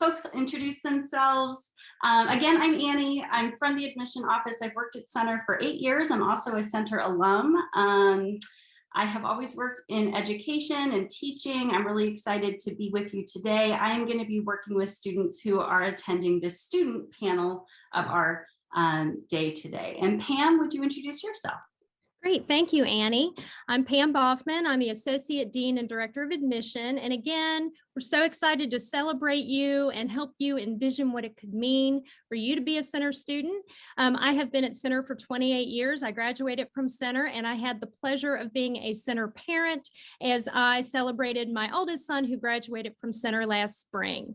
folks introduce themselves. Again, I'm Annie. I'm from the admission office. I've worked at Center for 8 years. I'm also a Center alum. I have always worked in education and teaching. I'm really excited to be with you today. I am going to be working with students who are attending the student panel of our day today. And Pam, would you introduce yourself? Great, thank you, Annie. I'm Pam Boffman. I'm the Associate Dean and Director of Admission. And again, we're so excited to celebrate you and help you envision what it could mean for you to be a Center student. I have been at Center for 28 years. I graduated from Center, and I had the pleasure of being a Center parent as I celebrated my oldest son who graduated from Center last spring.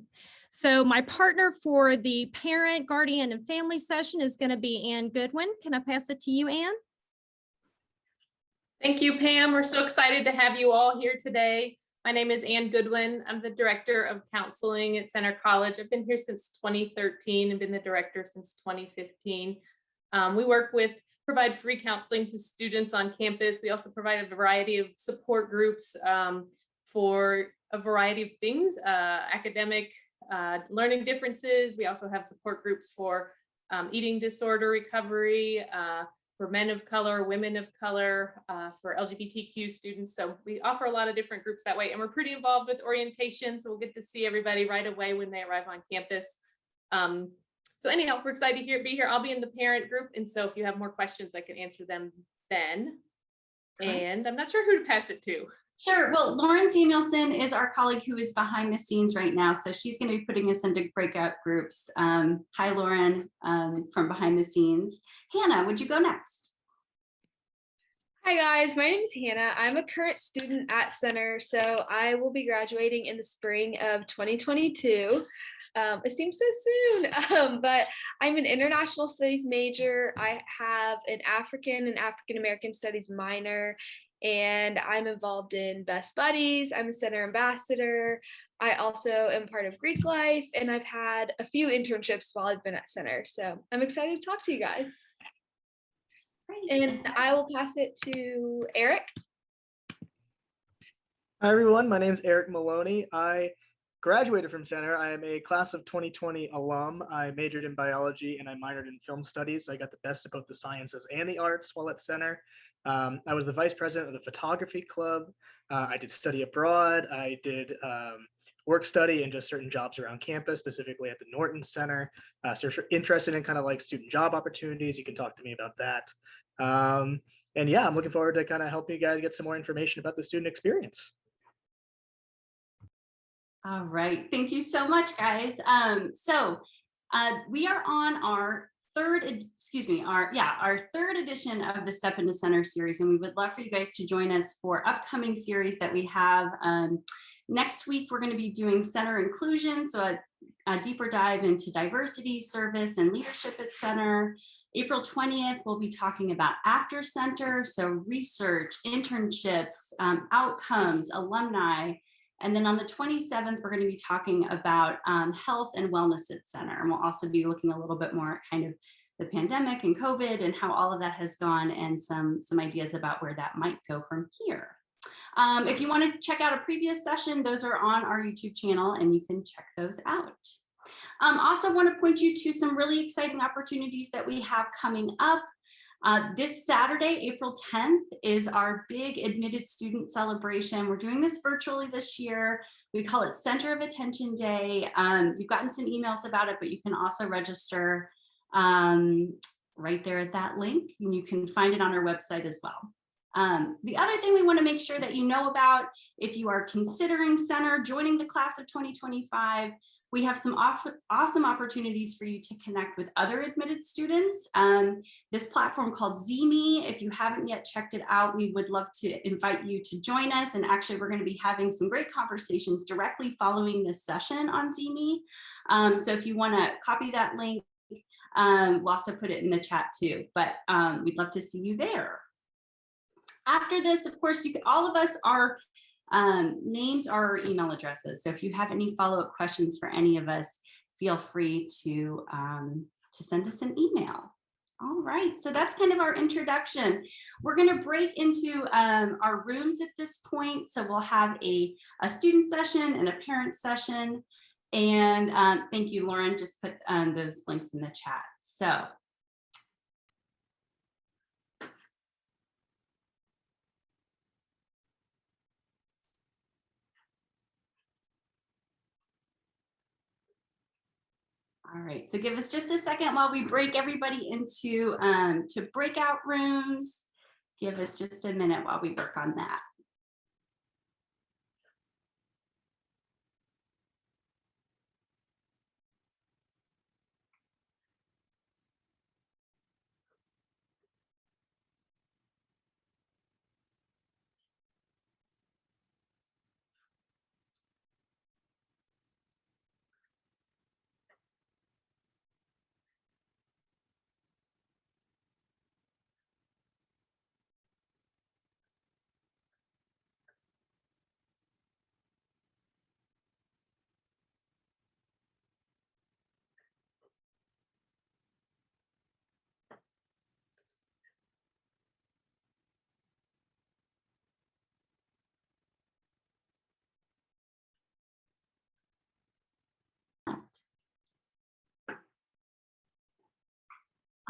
So my partner for the parent, guardian, and family session is going to be Ann Goodwin. Can I pass it to you, Ann? Thank you, Pam. We're so excited to have you all here today. My name is Ann Goodwin. I'm the Director of Counseling at Center College. I've been here since 2013 and been the director since 2015. We provide free counseling to students on campus. We also provide a variety of support groups for a variety of things, academic learning differences. We also have support groups for eating disorder recovery, for men of color, women of color, for LGBTQ students. So we offer a lot of different groups that way, and we're pretty involved with orientation. So we'll get to see everybody right away when they arrive on campus. So anyhow, we're excited to be here. I'll be in the parent group. And so if you have more questions, I can answer them then. And I'm not sure who to pass it to. Sure. Well, Lauren Samuelson is our colleague who is behind the scenes right now. So she's going to be putting us into breakout groups. Hi, Lauren, from behind the scenes. Hannah, would you go next? Hi, guys. My name is Hannah. I'm a current student at Center, so I will be graduating in the spring of 2022. It seems so soon, but I'm an international studies major. I have an African and African American studies minor, and I'm involved in Best Buddies. I'm a Center ambassador. I also am part of Greek Life, and I've had a few internships while I've been at Center. So I'm excited to talk to you guys. Great. And I will pass it to Eric. Hi, everyone. My name is Eric Maloney. I graduated from Center. I am a class of 2020 alum. I majored in biology and I minored in film studies. I got the best of both the sciences and the arts while at Center. I was the vice president of the photography club. I did study abroad. I did work study and just certain jobs around campus, specifically at the Norton Center. So if you're interested in kind of like student job opportunities, you can talk to me about that. And yeah, I'm looking forward to kind of helping you guys get some more information about the student experience. All right. Thank you so much, guys. We are on our third edition of the Step into Center series, and we would love for you guys to join us for upcoming series that we have. Next week, we're going to be doing Center inclusion, so a deeper dive into diversity, service, and leadership at Center. April 20th, we'll be talking about after Center, so research, internships, outcomes, alumni. And then on the 27th, we're going to be talking about health and wellness at Center. And we'll also be looking a little bit more at kind of the pandemic and COVID and how all of that has gone, and some ideas about where that might go from here. If you want to check out a previous session, those are on our YouTube channel and you can check those out. Also want to point you to some really exciting opportunities that we have coming up. This Saturday, April 10th, is our big admitted student celebration. We're doing this virtually this year. We call it Center of Attention Day. You've gotten some emails about it, but you can also register right there at that link, and you can find it on our website as well. The other thing we want to make sure that you know about, if you are considering Center, joining the class of 2025, we have some awesome opportunities for you to connect with other admitted students. This platform called ZME, if you haven't yet checked it out, we would love to invite you to join us. And actually, we're going to be having some great conversations directly following this session on ZME. So if you want to copy that link, we'll also put it in the chat too. But we'd love to see you there. After this, of course, all of us are names are email addresses. So if you have any follow-up questions for any of us, feel free to send us an email. All right, so that's kind of our introduction. We're going to break into our rooms at this point. So we'll have a student session and a parent session. And thank you, Lauren, just put those links in the chat. So. All right, so give us just a second while we break everybody into to breakout rooms. Give us just a minute while we work on that.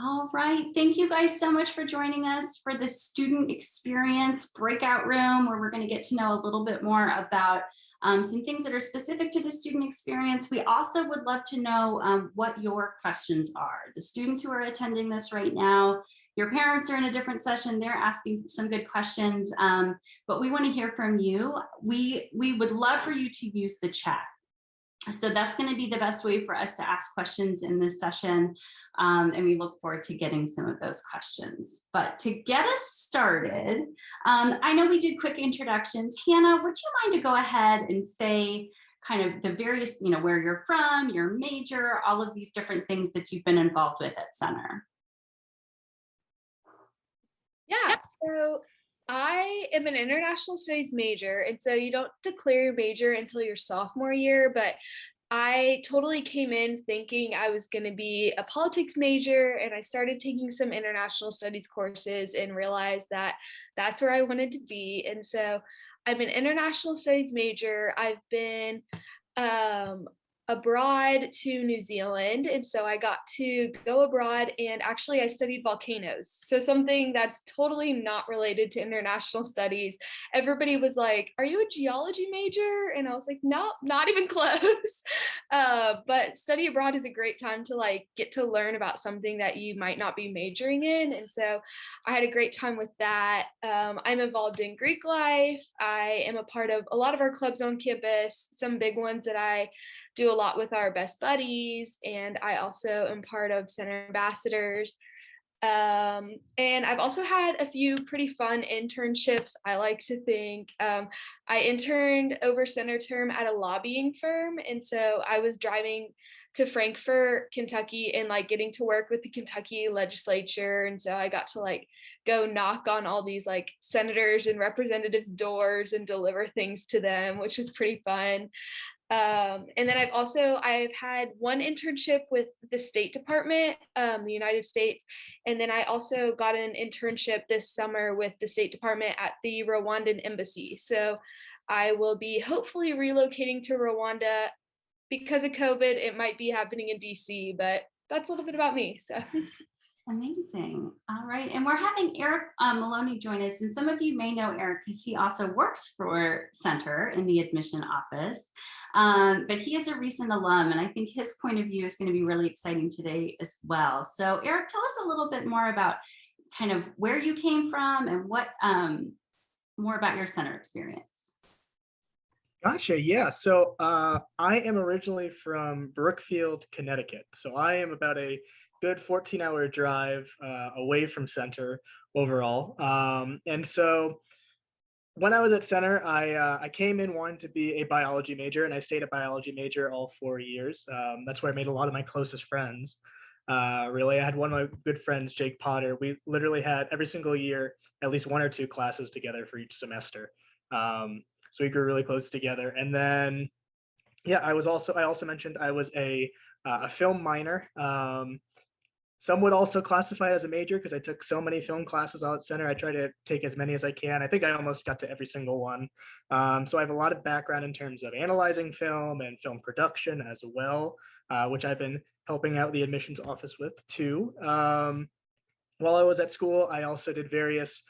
All right, thank you guys so much for joining us for the student experience breakout room, where we're going to get to know a little bit more about some things that are specific to the student experience. We also would love to know what your questions are. The students who are attending this right now, your parents are in a different session, they're asking some good questions, but we want to hear from you. We would love for you to use the chat. So that's going to be the best way for us to ask questions in this session. And we look forward to getting some of those questions. But to get us started, I know we did quick introductions. Hannah, would you mind to go ahead and say kind of the various, where you're from, your major, all of these different things that you've been involved with at Center? Yeah, so I am an international studies major, and so you don't declare your major until your sophomore year, but I totally came in thinking I was going to be a politics major, and I started taking some international studies courses and realized that that's where I wanted to be. And so I'm an international studies major. I've been abroad to New Zealand, and so I got to go abroad, and actually I studied volcanoes, so something that's totally not related to international studies. Everybody was like, are you a geology major? And I was like, no, not even close. But study abroad is a great time to get to learn about something that you might not be majoring in, and so I had a great time with that. I'm involved in Greek life. I am a part of a lot of our clubs on campus, some big ones that I do a lot with our best buddies, and I also am part of Center Ambassadors. And I've also had a few pretty fun internships, I like to think. I interned over Center term at a lobbying firm, and so I was driving to Frankfort, Kentucky, and getting to work with the Kentucky legislature. And so I got to go knock on all these senators and representatives' doors and deliver things to them, which was pretty fun. And then I've had one internship with the State Department, the United States. And then I also got an internship this summer with the State Department at the Rwandan embassy. So I will be hopefully relocating to Rwanda. Because of COVID, it might be happening in DC, but that's a little bit about me. So. Amazing. All right. And we're having Eric Maloney join us. And some of you may know Eric because he also works for Center in the admission office. But he is a recent alum, and I think his point of view is going to be really exciting today as well. So Eric, tell us a little bit more about kind of where you came from and what more about your Center experience. Gotcha. Yeah. So I am originally from Brookfield, Connecticut. So I am about a good 14-hour drive away from Center overall. And so when I was at Center, I came in wanting to be a biology major, and I stayed a biology major all 4 years. That's where I made a lot of my closest friends. Really, I had one of my good friends, Jake Potter. We literally had every single year at least one or two classes together for each semester. So we grew really close together. And then, yeah, I also mentioned I was a film minor. some would also classify it as a major because I took so many film classes out at Center. I try to take as many as I can. I think I almost got to every single one. So I have a lot of background in terms of analyzing film and film production as well, which I've been helping out the admissions office with too. While I was at school, I also did various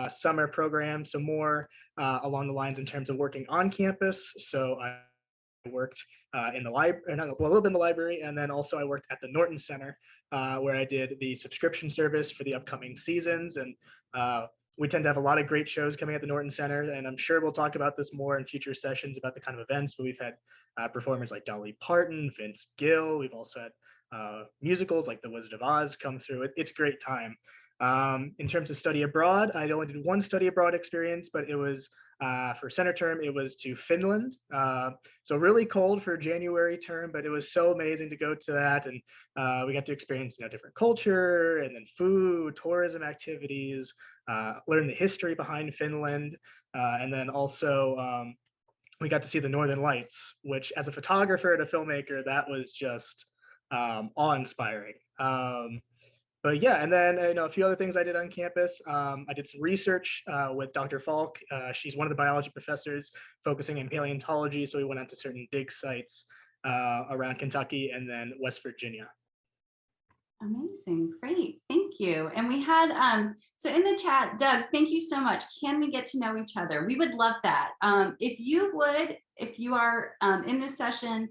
summer programs, so more along the lines in terms of working on campus. So I worked in the library, well, a little bit in the library, and then also I worked at the Norton Center, where I did the subscription service for the upcoming seasons. And we tend to have a lot of great shows coming at the Norton Center, and I'm sure we'll talk about this more in future sessions about the kind of events, but we've had performers like Dolly Parton, Vince Gill. We've also had musicals like The Wizard of Oz come through. It's a great time. In terms of study abroad, I only did one study abroad experience, but it was for center term, it was to Finland. So really cold for January term, but it was so amazing to go to that. And we got to experience, different culture and then food, tourism activities, learn the history behind Finland. And then also we got to see the Northern Lights, which as a photographer and a filmmaker, that was just awe-inspiring. But yeah, and then a few other things I did on campus. I did some research with Dr. Falk. She's one of the biology professors focusing in paleontology. So we went out to certain dig sites around Kentucky and then West Virginia. Amazing, great, thank you. And we had, so in the chat, Doug, thank you so much. Can we get to know each other? We would love that. If you are in this session,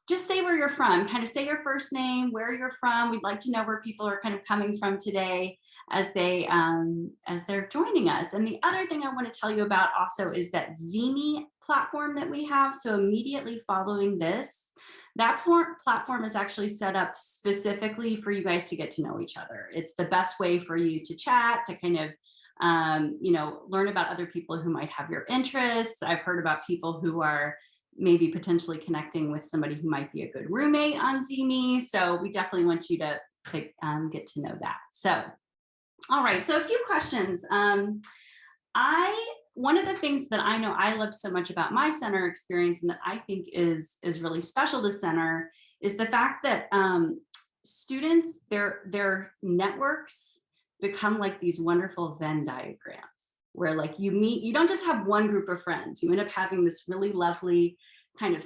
just say where you're from, kind of say your first name, where you're from. We'd like to know where people are kind of coming from today as they're joining us. And the other thing I want to tell you about also is that Zeme platform that we have. So immediately following this, that platform is actually set up specifically for you guys to get to know each other. It's the best way for you to chat, to kind of learn about other people who might have your interests. I've heard about people who are maybe potentially connecting with somebody who might be a good roommate on Zeme. So we definitely want you to get to know that. So, all right, so a few questions. One of the things that I know I love so much about my center experience and that I think is really special to center is the fact that students, their networks become like these wonderful Venn diagrams where like you don't just have one group of friends, you end up having this really lovely kind of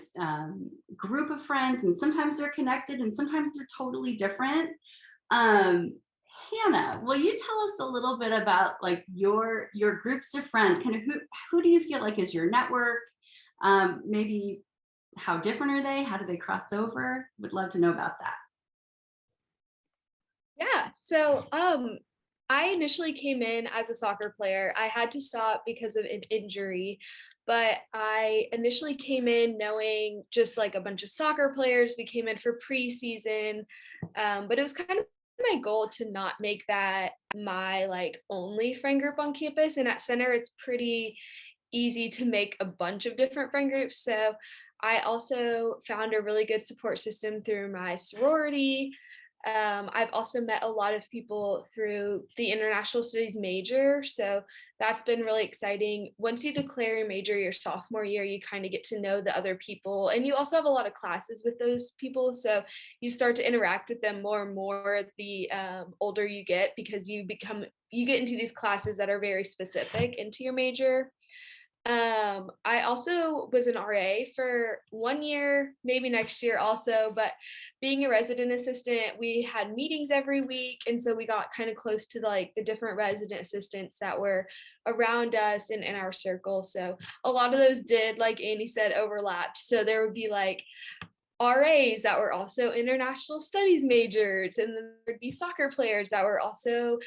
group of friends, and sometimes they're connected and sometimes they're totally different. Hannah, will you tell us a little bit about like your groups of friends, kind of who do you feel like is your network? Maybe how different are they? How do they cross over? Would love to know about that. Yeah, so I initially came in as a soccer player. I had to stop because of an injury, but I initially came in knowing just like a bunch of soccer players. We came in for preseason, but it was kind of my goal to not make that my like only friend group on campus. And at Center, it's pretty easy to make a bunch of different friend groups. So I also found a really good support system through my sorority. I've also met a lot of people through the international studies major. So that's been really exciting. Once you declare your major your sophomore year, you kind of get to know the other people, and you also have a lot of classes with those people. So you start to interact with them more and more the older you get, because you get into these classes that are very specific into your major. I also was an RA for 1 year, maybe next year also, but being a resident assistant, we had meetings every week. And so we got kind of close to like the different resident assistants that were around us and in our circle. So a lot of those did, like Andy said, overlapped. So there would be like RAs that were also international studies majors, and then there'd be soccer players that were also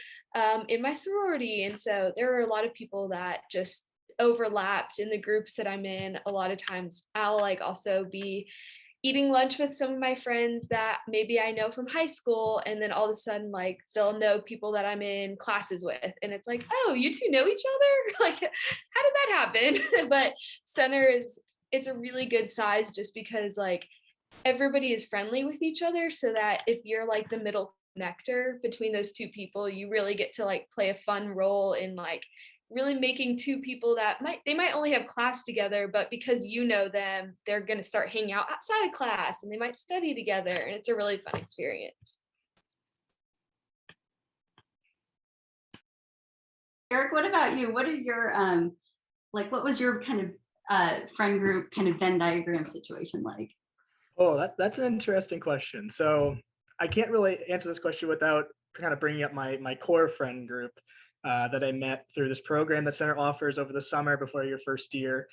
in my sorority. And so there were a lot of people that just overlapped in the groups that I'm in. A lot of times I'll like also be eating lunch with some of my friends that maybe I know from high school, and then all of a sudden like they'll know people that I'm in classes with, and it's like, oh, you two know each other? Like, how did that happen? But Center it's a really good size just because like everybody is friendly with each other, so that if you're like the middle connector between those two people, you really get to like play a fun role in like really making two people that might only have class together, but because you know them, they're going to start hanging out outside of class and they might study together, and it's a really fun experience. Eric, what about you? What are your like what was your kind of friend group kind of Venn diagram situation like? Oh, that's an interesting question. So I can't really answer this question without kind of bringing up my core friend group that I met through this program that Center offers over the summer before your first year,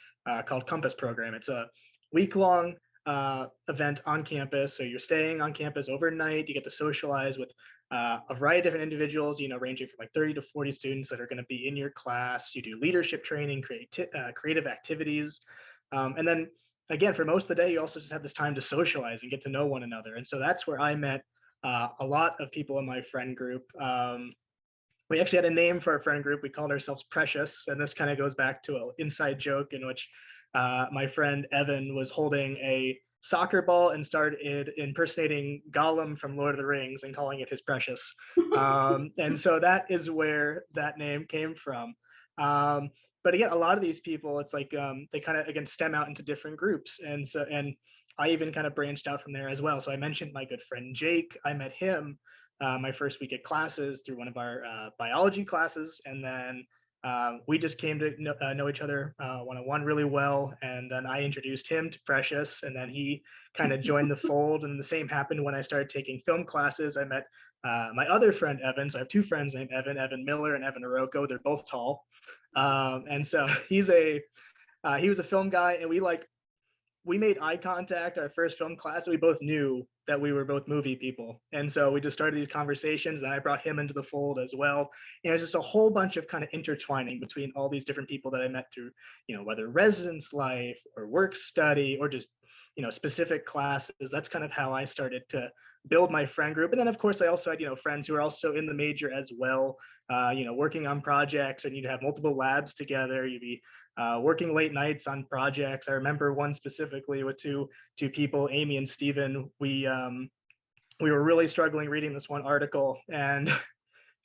called Compass Program. It's a week-long event on campus. So you're staying on campus overnight. You get to socialize with a variety of different individuals, ranging from like 30 to 40 students that are going to be in your class. You do leadership training, creative activities, and then again, for most of the day, you also just have this time to socialize and get to know one another. And so that's where I met a lot of people in my friend group. We actually had a name for our friend group. We called ourselves Precious. And this kind of goes back to an inside joke in which my friend Evan was holding a soccer ball and started impersonating Gollum from Lord of the Rings and calling it his Precious. And so that is where that name came from. But again, a lot of these people, it's like they kind of again stem out into different groups, and I even kind of branched out from there as well. So I mentioned my good friend Jake. I met him my first week at classes through one of our biology classes, and then we just came to know each other one-on-one really well. And then I introduced him to Precious, and then he kind of joined the fold. And the same happened when I started taking film classes. I met my other friend Evan. So I have two friends named Evan Miller and Evan Aroko. They're both tall. And so he was a film guy, and we made eye contact our first film class, and we both knew that we were both movie people. And so we just started these conversations, and I brought him into the fold as well. And it's just a whole bunch of kind of intertwining between all these different people that I met through, whether residence life or work study or just, specific classes. That's kind of how I started to build my friend group. And then of course I also had, friends who are also in the major as well, working on projects, and you'd have multiple labs together. You'd be working late nights on projects. I remember one specifically with two people, Amy and Steven. We were really struggling reading this one article, and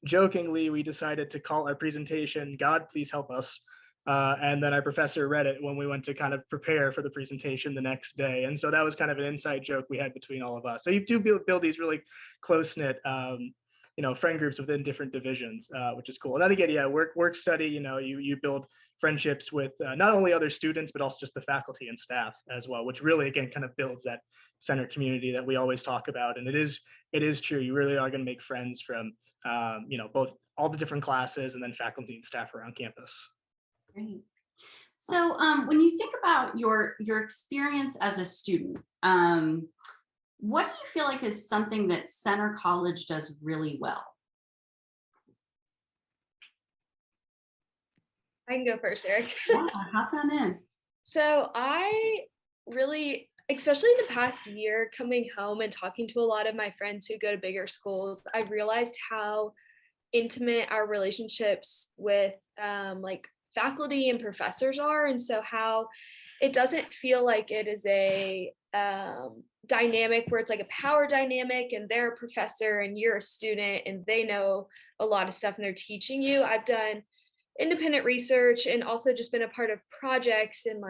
jokingly we decided to call our presentation "God, Please Help Us." And then our professor read it when we went to kind of prepare for the presentation the next day. And so that was kind of an inside joke we had between all of us. So you do build these really close-knit friend groups within different divisions, which is cool. And then again, yeah, work study, you build friendships with not only other students, but also just the faculty and staff as well, which really, again, kind of builds that center community that we always talk about. And it is true. You really are going to make friends from, both all the different classes and then faculty and staff around campus. Great. So when you think about your experience as a student, what do you feel like is something that Center College does really well? I can go first, Eric. Yeah, hop on in. So I really, especially in the past year, coming home and talking to a lot of my friends who go to bigger schools, I've realized how intimate our relationships with faculty and professors are. And so how it doesn't feel like it is a dynamic where it's like a power dynamic and they're a professor and you're a student and they know a lot of stuff and they're teaching you. I've done independent research and also just been a part of projects and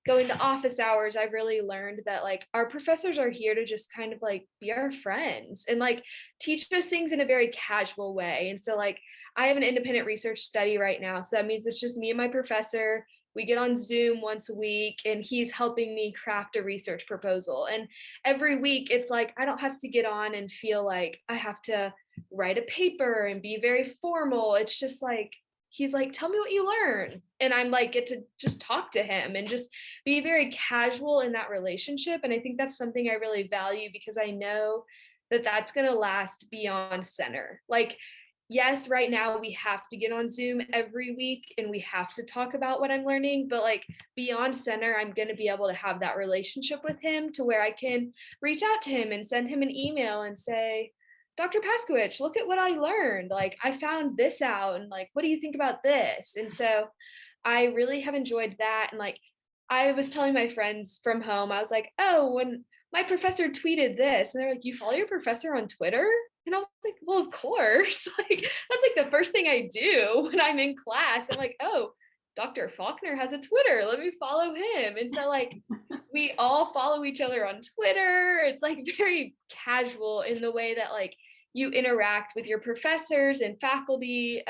going to office hours. I've really learned that our professors are here to just kind of be our friends and teach us things in a very casual way. And so I have an independent research study right now. So that means it's just me and my professor. We get on Zoom once a week and he's helping me craft a research proposal. And every week it's I don't have to get on and feel like I have to write a paper and be very formal. It's just he's tell me what you learn. And I'm get to just talk to him and just be very casual in that relationship. And I think that's something I really value because I know that that's going to last beyond center. Yes, right now we have to get on Zoom every week and we have to talk about what I'm learning, but beyond center, I'm going to be able to have that relationship with him to where I can reach out to him and send him an email and say, Dr. Paskowich, look at what I learned. I found this out and what do you think about this? And so I really have enjoyed that. And I was telling my friends from home, I was oh, when my professor tweeted this, and they're you follow your professor on Twitter? And I was well, of course. That's the first thing I do when I'm in class. I'm oh, Dr. Faulkner has a Twitter. Let me follow him. And so we all follow each other on Twitter. It's very casual in the way that you interact with your professors and faculty.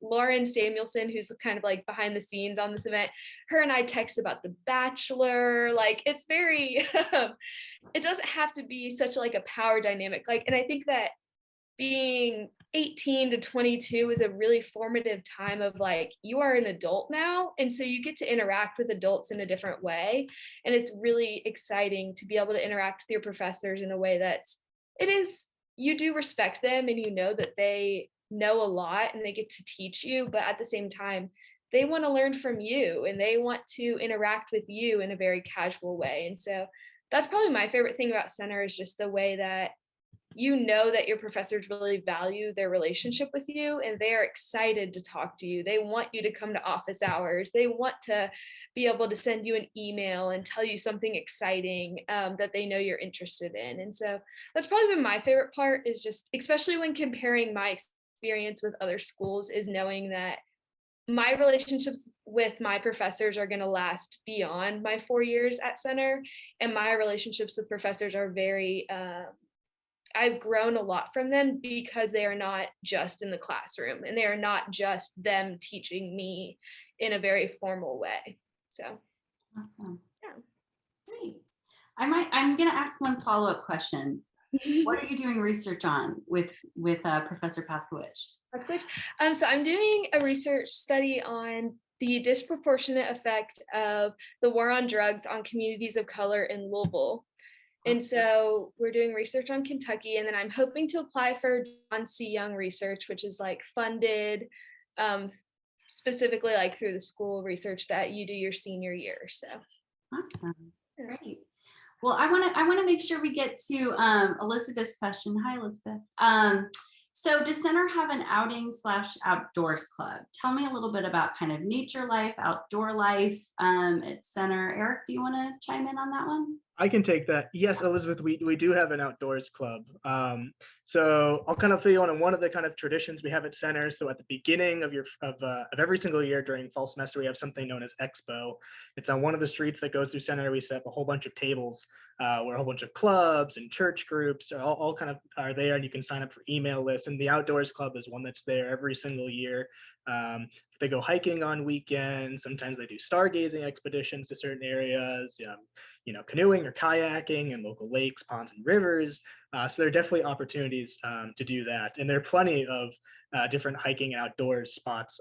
Lauren Samuelson, who's kind of like behind the scenes on this event, her and I text about The Bachelor. Like, it's very, it doesn't have to be such like a power dynamic. Like, and I think that being 18 to 22 is a really formative time of like, you are an adult now. And so you get to interact with adults in a different way. And it's really exciting to be able to interact with your professors in a way you do respect them and you know that they know a lot and they get to teach you, but at the same time, they want to learn from you and they want to interact with you in a very casual way. And so that's probably my favorite thing about Center, is just the way that you know that your professors really value their relationship with you and they are excited to talk to you. They want you to come to office hours. They want to be able to send you an email and tell you something exciting that they know you're interested in. And so that's probably been my favorite part, is just, especially when comparing my experience with other schools, is knowing that my relationships with my professors are going to last beyond my 4 years at Center. And my relationships with professors are very, I've grown a lot from them because they are not just in the classroom and they are not just them teaching me in a very formal way. So Awesome. yeah. Great. I'm going to ask one follow-up question. What are you doing research on with Professor Paskowitz? So I'm doing a research study on the disproportionate effect of the war on drugs on communities of color in Louisville. And so we're doing research on Kentucky, and then I'm hoping to apply for John C. Young research, which is like funded specifically like through the school research that you do your senior year. So awesome. Great. Well, I want to make sure we get to Elizabeth's question. Hi, Elizabeth. So does Center have an outing/outdoors club? Tell me a little bit about kind of nature life, outdoor life at Center. Eric, do you want to chime in on that one? I can take that. Yes, Elizabeth, we do have an outdoors club. So I'll kind of fill you on one of the kind of traditions we have at Center. So at the beginning of every single year during fall semester, we have something known as Expo. It's on one of the streets that goes through Center. We set up a whole bunch of tables where a whole bunch of clubs and church groups are all kind of are there, and you can sign up for email lists. And the outdoors club is one that's there every single year. They go hiking on weekends. Sometimes they do stargazing expeditions to certain areas, canoeing or kayaking in local lakes, ponds, and rivers. So there are definitely opportunities to do that. And there are plenty of different hiking and outdoors spots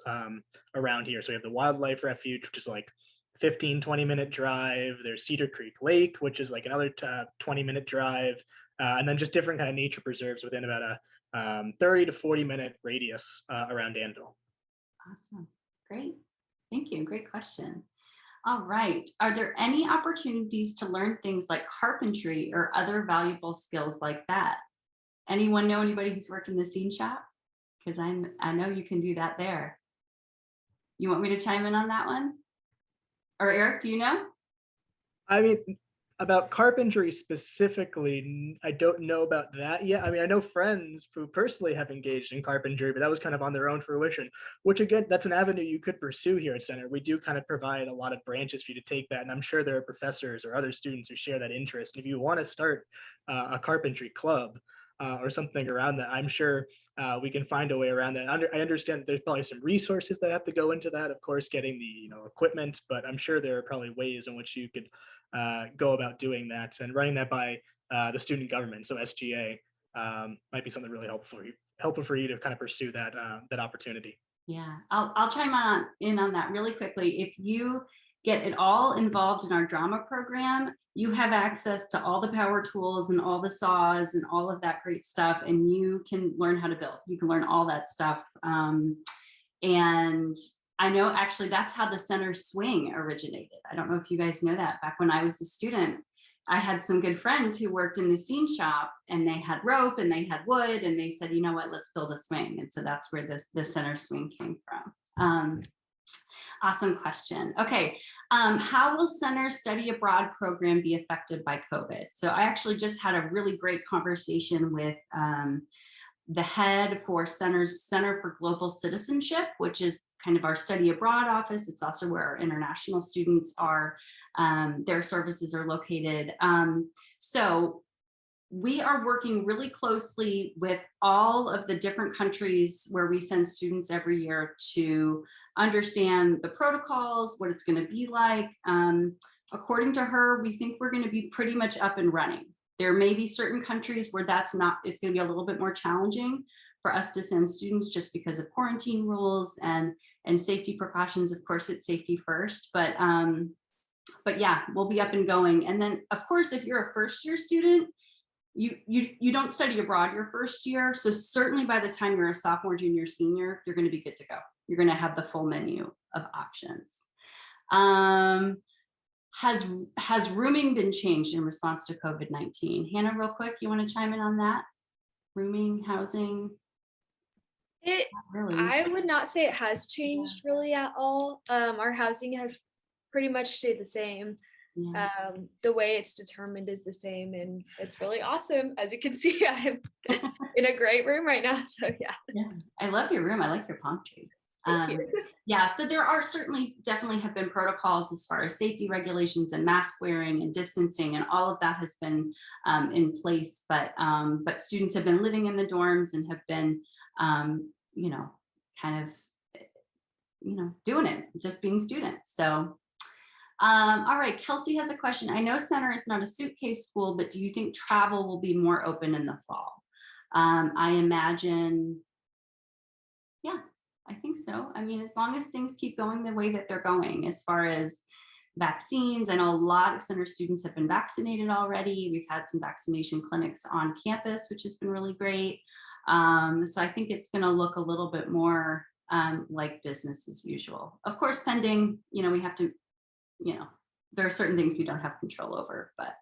around here. So we have the Wildlife Refuge, which is like 15-20-minute drive. There's Cedar Creek Lake, which is like another 20-minute drive. And then just different kind of nature preserves within about a 30 to 40-minute radius around Danville. Awesome. Great. Thank you. Great question. All right. Are there any opportunities to learn things like carpentry or other valuable skills like that? Anyone know anybody who's worked in the scene shop? Because I know you can do that there. You want me to chime in on that one? Or Eric, do you know? I mean, about carpentry specifically, I don't know about that yet. I mean, I know friends who personally have engaged in carpentry, but that was kind of on their own fruition, which again, that's an avenue you could pursue here at Center. We do kind of provide a lot of branches for you to take that. And I'm sure there are professors or other students who share that interest. If you want to start a carpentry club or something around that, I'm sure we can find a way around that. I understand that there's probably some resources that have to go into that, of course, getting the equipment, but I'm sure there are probably ways in which you could go about doing that, and running that by the student government. So SGA might be something really helpful for you to kind of pursue that opportunity. Yeah, I'll chime in on that really quickly. If you get it all involved in our drama program, you have access to all the power tools and all the saws and all of that great stuff, and you can learn how to build. You can learn all that stuff. And I know actually that's how the Center swing originated. I don't know if you guys know that. Back when I was a student, I had some good friends who worked in the scene shop, and they had rope and they had wood, and they said, you know what, let's build a swing. And so that's where the Center swing came from. Awesome question. Okay, how will Center Study Abroad program be affected by COVID? So I actually just had a really great conversation with the head for Center's Center for Global Citizenship, which is kind of our study abroad office. It's also where our international students are, their services are located. So we are working really closely with all of the different countries where we send students every year to understand the protocols, what it's going to be like. According to her, we think we're going to be pretty much up and running. There may be certain countries where that's not, it's going to be a little bit more challenging for us to send students just because of quarantine rules and safety precautions. Of course, it's safety first, but yeah, we'll be up and going. And then, of course, if you're a first-year student, you don't study abroad your first year. So certainly by the time you're a sophomore, junior, senior, you're going to be good to go. You're going to have the full menu of options. Has rooming been changed in response to COVID-19? Hannah, real quick, you want to chime in on that? Rooming, housing? Not really. I would not say it has changed really at all. Our housing has pretty much stayed the same. Yeah. The way it's determined is the same, and it's really awesome. As you can see, I'm in a great room right now. So yeah. I love your room. I like your palm trees. Yeah, so there are definitely have been protocols as far as safety regulations and mask wearing and distancing, and all of that has been in place. But students have been living in the dorms and have been, kind of, doing it, just being students. So, all right, Kelsey has a question. I know Center is not a suitcase school, but do you think travel will be more open in the fall? I imagine, yeah. I think so. I mean, as long as things keep going the way that they're going, as far as vaccines, I know a lot of center students have been vaccinated already. We've had some vaccination clinics on campus, which has been really great. So I think it's going to look a little bit more like business as usual. Of course, pending, we have to, there are certain things we don't have control over, but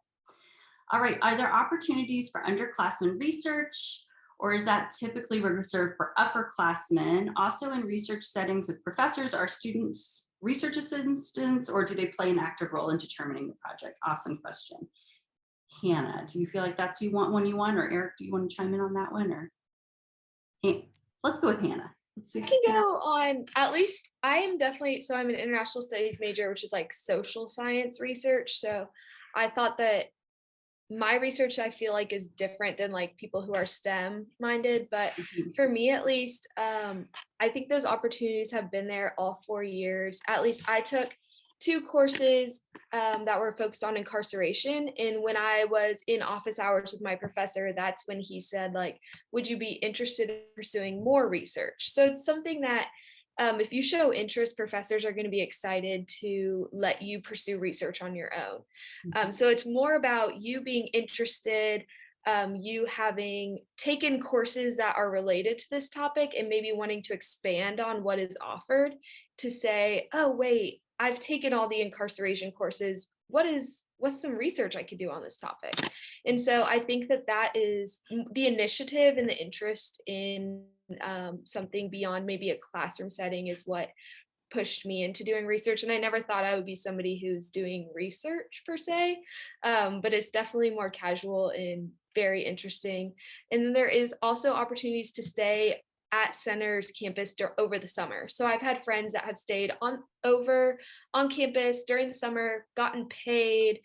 all right. Are there opportunities for underclassmen research? Or is that typically reserved for upperclassmen? Also in research settings with professors, are students research assistants, or do they play an active role in determining the project? Awesome question. Hannah, do you feel like that's one you want, or Eric, do you want to chime in on that one? Or let's go with Hannah. I can go on, at least I am definitely, so I'm an international studies major, which is like social science research. So I thought that my research, I feel like, is different than like people who are STEM minded, but for me at least, I think those opportunities have been there all 4 years. At least I took 2 courses that were focused on incarceration, and when I was in office hours with my professor, that's when he said, like, would you be interested in pursuing more research? So it's something that if you show interest, professors are going to be excited to let you pursue research on your own. So it's more about you being interested, you having taken courses that are related to this topic and maybe wanting to expand on what is offered to say, oh, wait, I've taken all the incarceration courses. What's some research I could do on this topic? And so I think that is the initiative and the interest in something beyond maybe a classroom setting is what pushed me into doing research. And I never thought I would be somebody who's doing research per se, but it's definitely more casual and very interesting. And then there is also opportunities to stay at Center's campus over the summer. So I've had friends that have stayed on campus during the summer, gotten paid.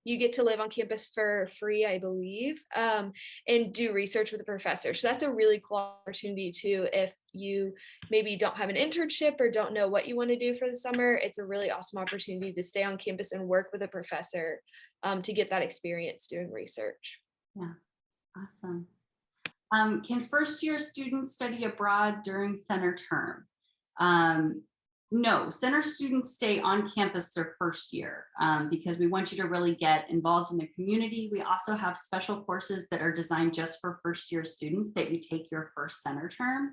You get to live on campus for free, I believe, and do research with a professor. So that's a really cool opportunity too. If you maybe don't have an internship or don't know what you want to do for the summer, it's a really awesome opportunity to stay on campus and work with a professor to get that experience doing research. Yeah, awesome. Can first-year students study abroad during center term? No, center students stay on campus their first year because we want you to really get involved in the community. We also have special courses that are designed just for first-year students that you take your first center term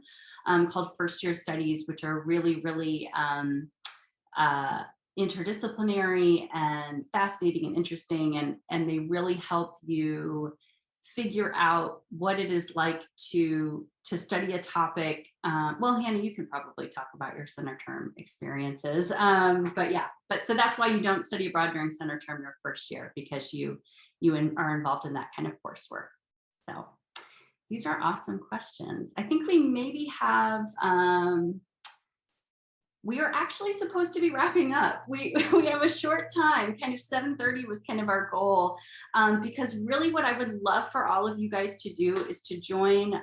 called first-year studies, which are really, really interdisciplinary and fascinating and interesting, and they really help you figure out what it is like to study a topic. Well, Hannah, you can probably talk about your center term experiences, but so that's why you don't study abroad during center term your first year, because you are involved in that kind of coursework. So these are awesome questions. I think we maybe have we are actually supposed to be wrapping up. We have a short time, kind of 7:30 was kind of our goal, because really what I would love for all of you guys to do is to join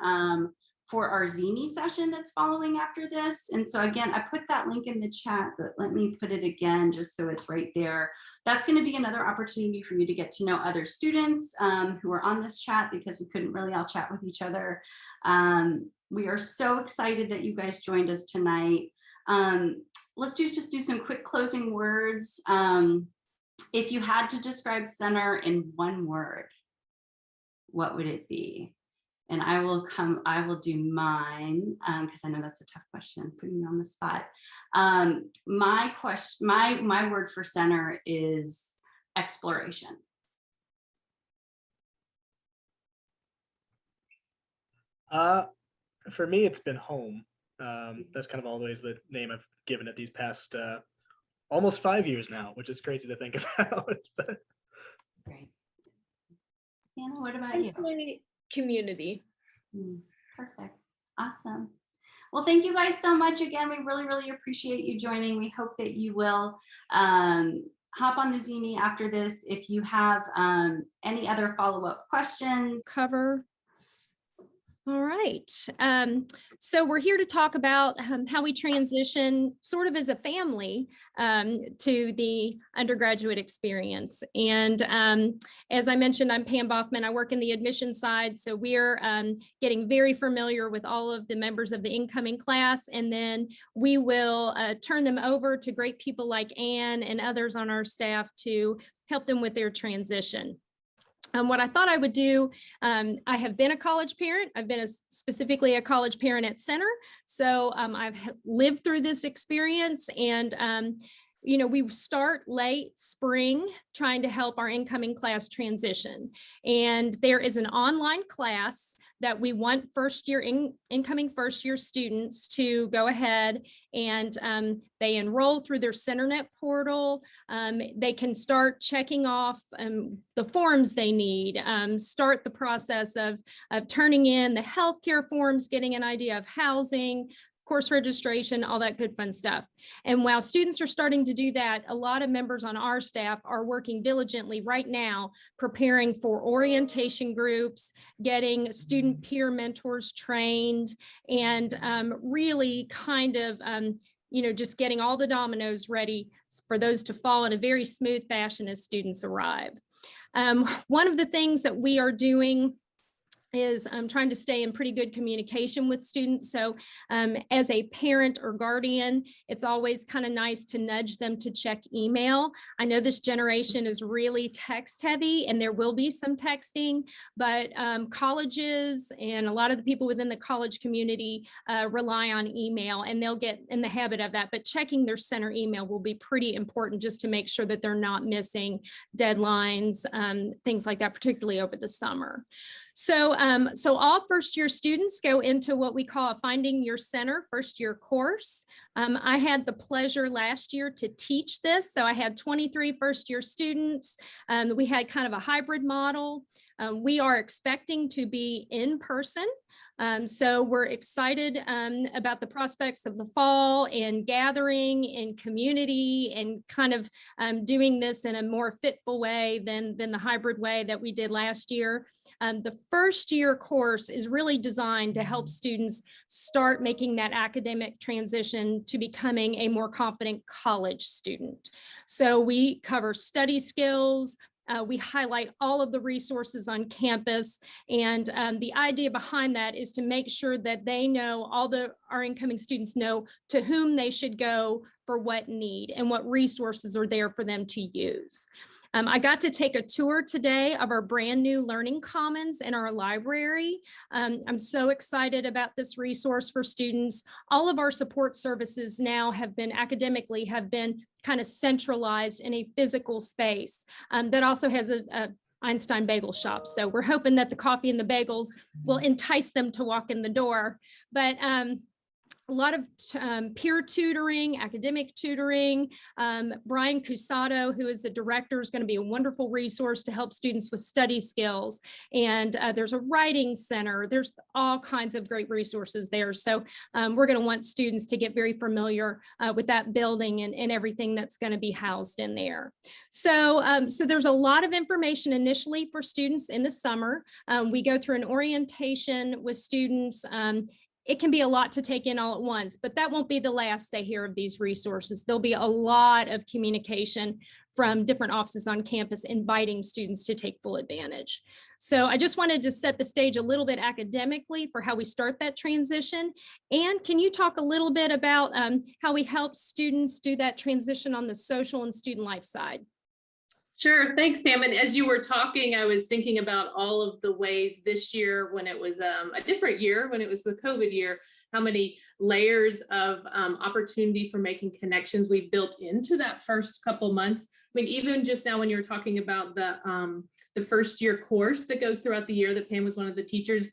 for our Zini session that's following after this. And so again, I put that link in the chat, but let me put it again just so it's right there. That's going to be another opportunity for you to get to know other students who are on this chat, because we couldn't really all chat with each other. We are so excited that you guys joined us tonight. Let's just do some quick closing words. If you had to describe Center in one word, what would it be? And I will do mine, because I know that's a tough question, putting you on the spot. My word for Center is exploration. For me, it's been home. That's kind of always the name I've given it these past almost 5 years now, which is crazy to think about. Great. Anna, what about I'd you? say community. Perfect. Awesome. Well, thank you guys so much. Again, we really, really appreciate you joining. We hope that you will hop on the Zini after this. If you have any other follow-up questions. Cover. All right. So we're here to talk about how we transition sort of as a family to the undergraduate experience. And as I mentioned, I'm Pam Boffman. I work in the admission side. So we're getting very familiar with all of the members of the incoming class. And then we will turn them over to great people like Anne and others on our staff to help them with their transition. What I thought I would do, I have been a college parent. I've been specifically a college parent at Center. So I've lived through this experience, and you know, we start late spring trying to help our incoming class transition. And there is an online class that we want incoming first year students to go ahead and they enroll through their CenterNet portal. They can start checking off the forms they need, start the process of turning in the healthcare forms, getting an idea of housing, course registration, all that good fun stuff. And while students are starting to do that, a lot of members on our staff are working diligently right now, preparing for orientation groups, getting student peer mentors trained, and really kind of, you know, just getting all the dominoes ready for those to fall in a very smooth fashion as students arrive. One of the things that we are doing is trying to stay in pretty good communication with students. So as a parent or guardian, it's always kind of nice to nudge them to check email. I know this generation is really text heavy, and there will be some texting, but colleges and a lot of the people within the college community rely on email, and they'll get in the habit of that. But checking their Center email will be pretty important just to make sure that they're not missing deadlines, things like that, particularly over the summer. So all first year students go into what we call a Finding Your Center first year course. I had the pleasure last year to teach this. So I had 23 first year students. We had kind of a hybrid model. We are expecting to be in person. So we're excited about the prospects of the fall and gathering in community and kind of doing this in a more fitful way than the hybrid way that we did last year. The first year course is really designed to help students start making that academic transition to becoming a more confident college student. So we cover study skills. We highlight all of the resources on campus, and the idea behind that is to make sure that they know, our incoming students know to whom they should go for what need and what resources are there for them to use. I got to take a tour today of our brand new Learning Commons in our library. I'm so excited about this resource for students. All of our support services now have been kind of centralized in a physical space that also has a Einstein bagel shop. So we're hoping that the coffee and the bagels will entice them to walk in the door. But a lot of peer tutoring, academic tutoring. Brian Cusato, who is the director, is going to be a wonderful resource to help students with study skills. And there's a writing center. There's all kinds of great resources there. So we're going to want students to get very familiar with that building and everything that's going to be housed in there. So there's a lot of information initially for students in the summer. We go through an orientation with students. It can be a lot to take in all at once, but that won't be the last they hear of these resources. There'll be a lot of communication from different offices on campus inviting students to take full advantage. So I just wanted to set the stage a little bit academically for how we start that transition. And can you talk a little bit about how we help students do that transition on the social and student life side? Sure, thanks, Pam. And as you were talking, I was thinking about all of the ways this year, when it was a different year, when it was the COVID year, how many layers of opportunity for making connections we built into that first couple months. I mean, even just now when you were talking about the first year course that goes throughout the year, that Pam was one of the teachers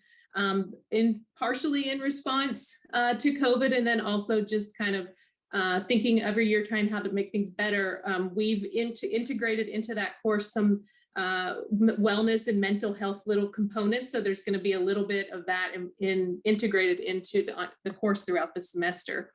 partially in response to COVID, and then also just kind of thinking every year, trying how to make things better. We've integrated into that course some wellness and mental health little components. So there's going to be a little bit of that integrated into the course throughout the semester.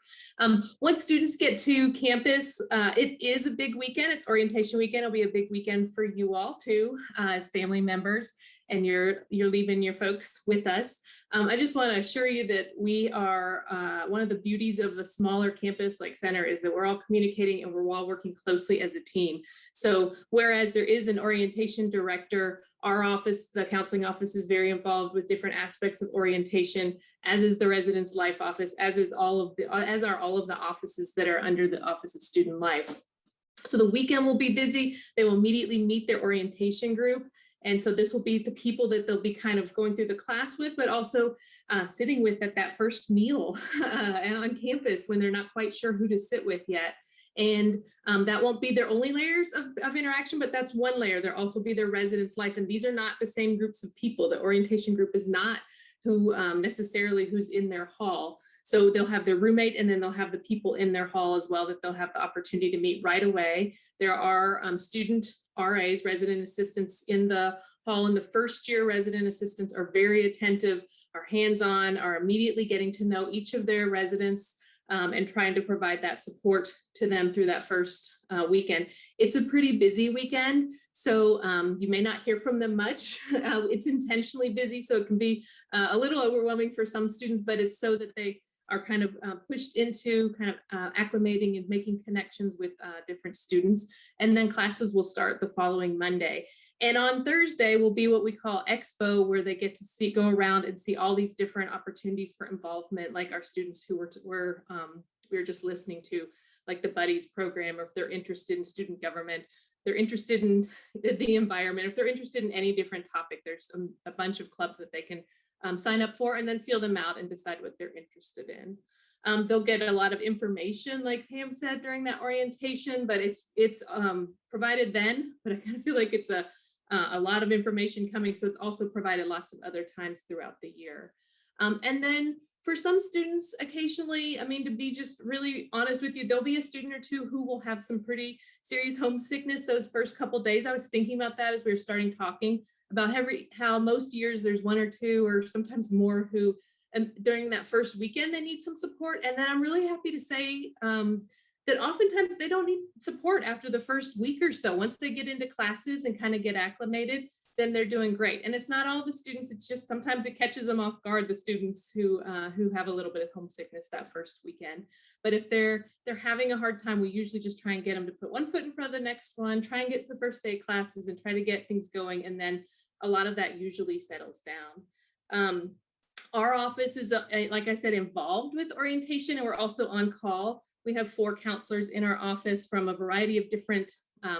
Once students get to campus, it is a big weekend. It's orientation weekend. It'll be a big weekend for you all too, as family members, and you're leaving your folks with us. I just want to assure you that we are, one of the beauties of a smaller campus like Center is that we're all communicating and we're all working closely as a team. So whereas there is an orientation director, our office, the counseling office, is very involved with different aspects of orientation, as is the residence life office, as are all of the offices that are under the Office of Student Life. So the weekend will be busy. They will immediately meet their orientation group. And so this will be the people that they'll be kind of going through the class with, but also sitting with at that first meal on campus when they're not quite sure who to sit with yet. And that won't be their only layers of interaction, but that's one layer. There'll also be their residence life. And these are not the same groups of people. The orientation group is not necessarily who's in their hall. So they'll have their roommate, and then they'll have the people in their hall as well that they'll have the opportunity to meet right away. There are student RAs, resident assistants, in the hall, and the first year resident assistants are very attentive, are hands-on, are immediately getting to know each of their residents and trying to provide that support to them through that first weekend. It's a pretty busy weekend, so you may not hear from them much. It's intentionally busy, so it can be a little overwhelming for some students, but it's so that they are kind of pushed into kind of acclimating and making connections with different students. And then classes will start the following Monday. And on Thursday will be what we call Expo, where they get to go around and see all these different opportunities for involvement, like our students who we were just listening to, like the Buddies program, or if they're interested in student government, they're interested in the environment, if they're interested in any different topic, there's a bunch of clubs that they can sign up for, and then feel them out and decide what they're interested in. They'll get a lot of information, like Pam said, during that orientation, but it's provided then, but I kind of feel like it's a lot of information coming, so it's also provided lots of other times throughout the year. And then for some students, occasionally, I mean, to be just really honest with you, there'll be a student or two who will have some pretty serious homesickness those first couple days. I was thinking about that as we were starting talking about how most years there's one or two or sometimes more who during that first weekend they need some support. And then I'm really happy to say that oftentimes they don't need support after the first week or so. Once they get into classes and kind of get acclimated, then they're doing great. And it's not all the students, it's just sometimes it catches them off guard, the students who have a little bit of homesickness that first weekend. But if they're having a hard time, we usually just try and get them to put one foot in front of the next one, try and get to the first day of classes and try to get things going. And then a lot of that usually settles down. Our office is, like I said, involved with orientation, and we're also on call. We have 4 counselors in our office from a variety of different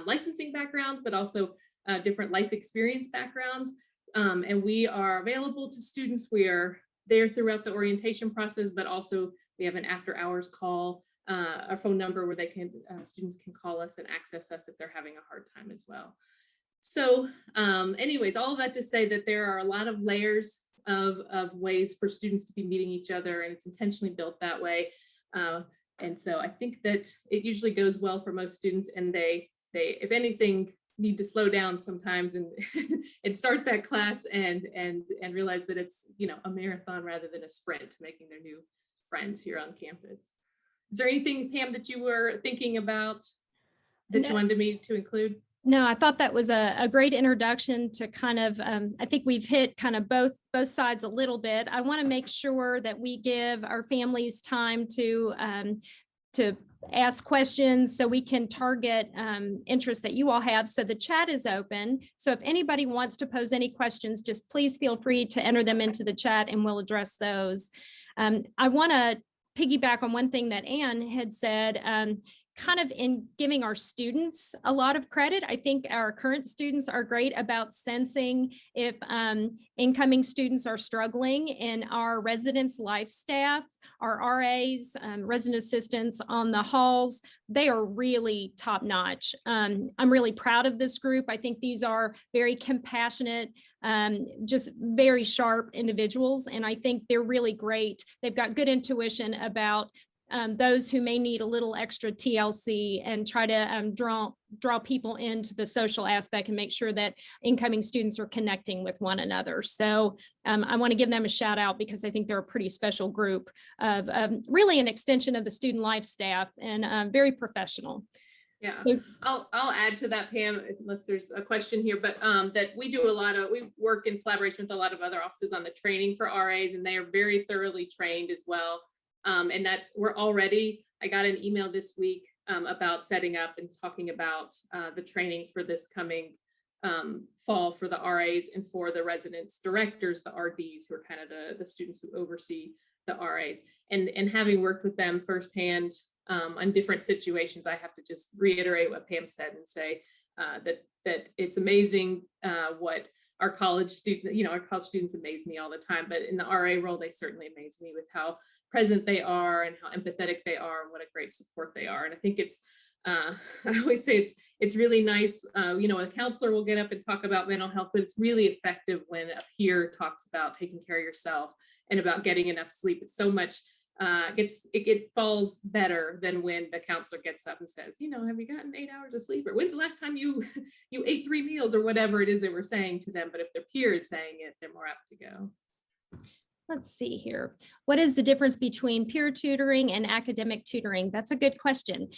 licensing backgrounds, but also different life experience backgrounds. And we are available to students. We are there throughout the orientation process, but also we have an after hours call, our phone number where students can call us and access us if they're having a hard time as well. So anyways, all of that to say that there are a lot of layers of ways for students to be meeting each other, and it's intentionally built that way. And so I think that it usually goes well for most students, and they if anything, need to slow down sometimes and and start that class and realize that it's, you know, a marathon rather than a sprint to making their new friends here on campus. Is there anything, Pam, that you were thinking about that you wanted me to include? No, I thought that was a great introduction to kind of, I think we've hit kind of both sides a little bit. I want to make sure that we give our families time to ask questions so we can target interests that you all have. So the chat is open. So if anybody wants to pose any questions, just please feel free to enter them into the chat and we'll address those. I want to piggyback on one thing that Anne had said, kind of in giving our students a lot of credit. I think our current students are great about sensing if incoming students are struggling, and our residence life staff, our RAs, resident assistants on the halls, they are really top notch. I'm really proud of this group. I think these are very compassionate, just very sharp individuals. And I think they're really great. They've got good intuition about those who may need a little extra TLC, and try to draw people into the social aspect and make sure that incoming students are connecting with one another. So I want to give them a shout out because I think they're a pretty special group of really an extension of the student life staff, and very professional. Yeah, so, I'll add to that, Pam, unless there's a question here, but that we work in collaboration with a lot of other offices on the training for RAs, and they are very thoroughly trained as well. And I got an email this week about setting up and talking about the trainings for this coming fall for the RAs and for the residence directors, the RDs, who are kind of the students who oversee the RAs. And having worked with them firsthand on different situations, I have to just reiterate what Pam said and say that it's amazing what our college students amaze me all the time, but in the RA role, they certainly amaze me with how present they are and how empathetic they are and what a great support they are. And I think it's, I always say it's really nice, a counselor will get up and talk about mental health, but it's really effective when a peer talks about taking care of yourself and about getting enough sleep. It's so much, it falls better than when the counselor gets up and says, have you gotten 8 hours of sleep? Or when's the last time you ate 3 meals, or whatever it is that we're saying to them. But if their peer is saying it, they're more apt to go. Let's see here. What is the difference between peer tutoring and academic tutoring? That's a good question.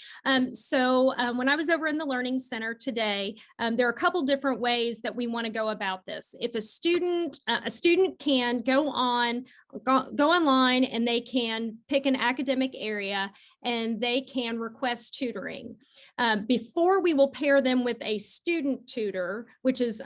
So when I was over in the Learning Center today, there are a couple different ways that we want to go about this. If a student can go online and they can pick an academic area and they can request tutoring. Before we will pair them with a student tutor, which is,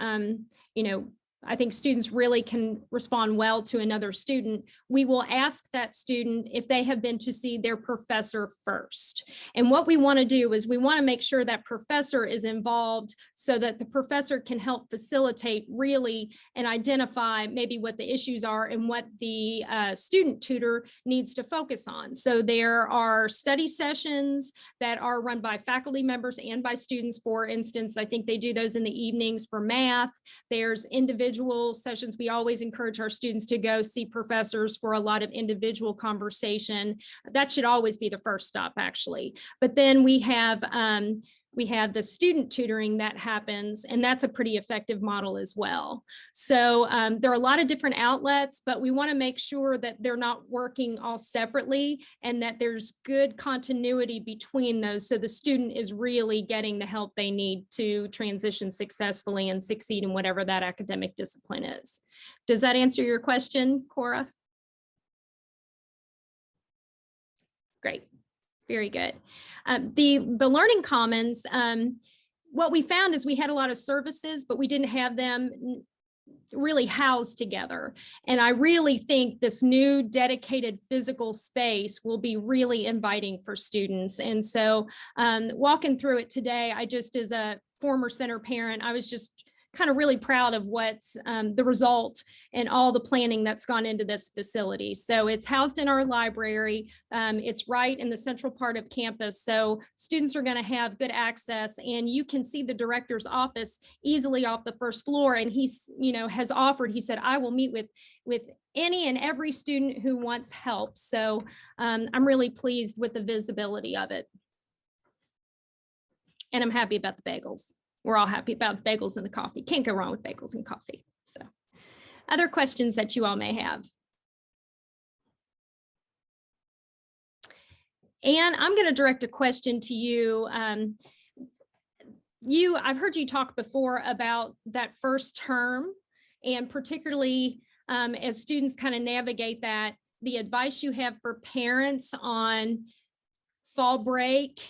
I think students really can respond well to another student. We will ask that student if they have been to see their professor first. And what we want to do is we want to make sure that professor is involved so that the professor can help facilitate really and identify maybe what the issues are and what the student tutor needs to focus on. So there are study sessions that are run by faculty members and by students. For instance, I think they do those in the evenings for math. There's individual sessions. We always encourage our students to go see professors for a lot of individual conversation. That should always be the first stop, actually. But then we have the student tutoring that happens, and that's a pretty effective model as well. So there are a lot of different outlets, but we want to make sure that they're not working all separately and that there's good continuity between those, so the student is really getting the help they need to transition successfully and succeed in whatever that academic discipline is. Does that answer your question, Cora? Great. Very good. The Learning Commons, what we found is we had a lot of services, but we didn't have them really housed together. And I really think this new dedicated physical space will be really inviting for students. And so walking through it today, I just, as a former center parent, I was just kind of really proud of what's the result and all the planning that's gone into this facility. So it's housed in our library. It's right in the central part of campus. So students are going to have good access, and you can see the director's office easily off the first floor. And he's, has offered, he said, I will meet with any and every student who wants help. So I'm really pleased with the visibility of it. And I'm happy about the bagels. We're all happy about bagels and the coffee. Can't go wrong with bagels and coffee. So other questions that you all may have. And I'm going to direct a question to you. I've heard you talk before about that first term, and particularly as students kind of navigate that, the advice you have for parents on fall break,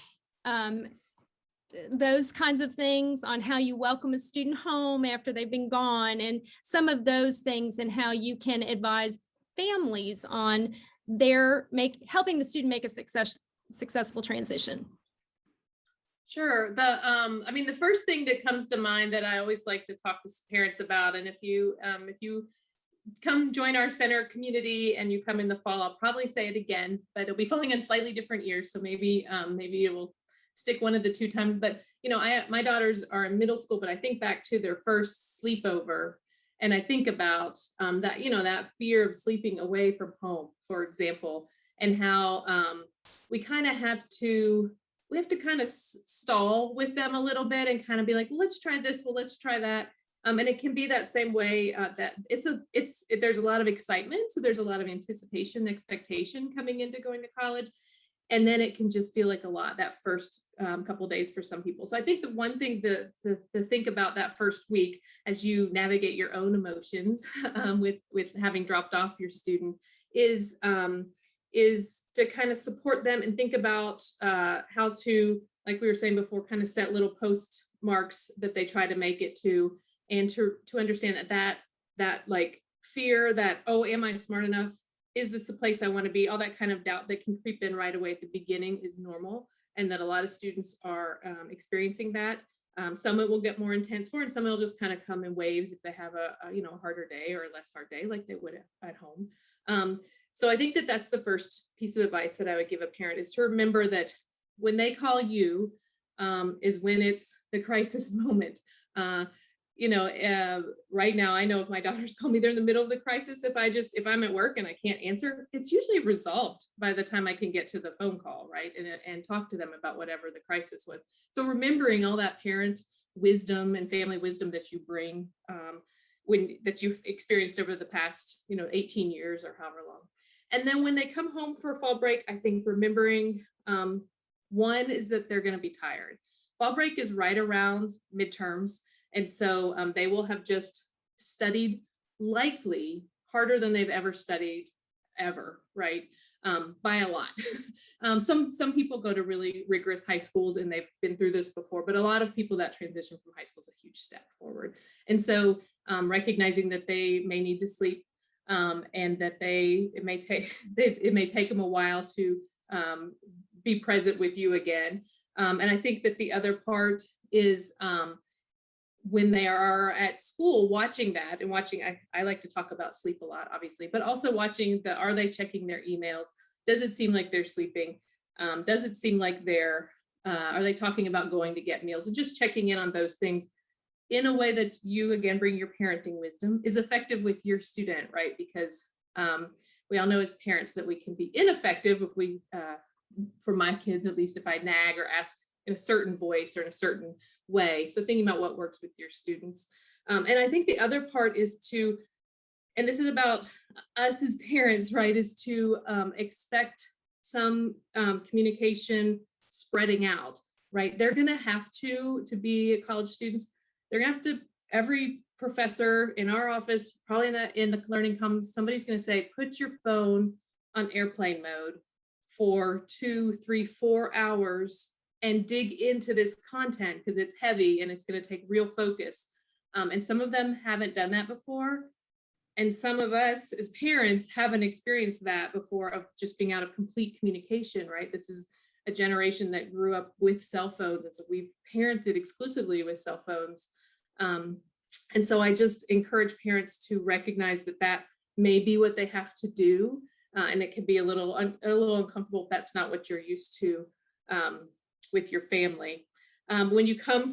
those kinds of things, on how you welcome a student home after they've been gone, and some of those things, and how you can advise families on helping the student make a successful transition. Sure. The first thing that comes to mind that I always like to talk to parents about, and if you come join our center community and you come in the fall, I'll probably say it again, but it'll be falling in slightly different years. So maybe it will stick one of the two times. But my daughters are in middle school, but I think back to their first sleepover, and I think about that fear of sleeping away from home, for example, and how we have to kind of stall with them a little bit and kind of be like, well, let's try this, well, let's try that. And it can be that same way that there's a lot of excitement. So there's a lot of anticipation, expectation coming into going to college. And then it can just feel like a lot that first couple of days for some people. So I think the one thing to think about that first week as you navigate your own emotions with having dropped off your student is to kind of support them and think about how to, like we were saying before, kind of set little postmarks that they try to make it to, and to understand that like fear that, oh, am I smart enough? Is this the place I want to be? All that kind of doubt that can creep in right away at the beginning is normal, and that a lot of students are experiencing that. Some it will get more intense for, and some it'll just kind of come in waves if they have a harder day or a less hard day like they would at home. So I think that that's the first piece of advice that I would give a parent, is to remember that when they call you is when it's the crisis moment. Right now, I know if my daughters call me, they're in the middle of the crisis. If I'm at work and I can't answer, it's usually resolved by the time I can get to the phone call, right? And talk to them about whatever the crisis was. So remembering all that parent wisdom and family wisdom that you bring, that you've experienced over the past, 18 years or however long. And then when they come home for fall break, I think remembering, one is that they're going to be tired. Fall break is right around midterms. And so they will have just studied likely harder than they've ever studied ever, right? By a lot. Some people go to really rigorous high schools and they've been through this before, but a lot of people that transition from high school is a huge step forward. And so recognizing that they may need to sleep and that it may take them a while to be present with you again. And I think that the other part is when they are at school, watching that and watching, I like to talk about sleep a lot, obviously, but also watching are they checking their emails? Does it seem like they're sleeping? Does it seem like are they talking about going to get meals? And just checking in on those things in a way that you, again, bring your parenting wisdom, is effective with your student, right? Because we all know as parents that we can be ineffective if we, for my kids, at least if I nag or ask in a certain voice or in a certain way. So thinking about what works with your students. And I think the other part is and this is about us as parents, right, is to expect some communication spreading out, right? They're going to have to be college students. They're going to have to, every professor in our office, probably in the learning commons, somebody's going to say, put your phone on airplane mode for 2, 3, 4 hours and dig into this content because it's heavy and it's going to take real focus. And some of them haven't done that before. And some of us as parents haven't experienced that before, of just being out of complete communication, right? This is a generation that grew up with cell phones. And so we've parented exclusively with cell phones. And so I just encourage parents to recognize that that may be what they have to do. And it can be a little uncomfortable if that's not what you're used to with your family. When you come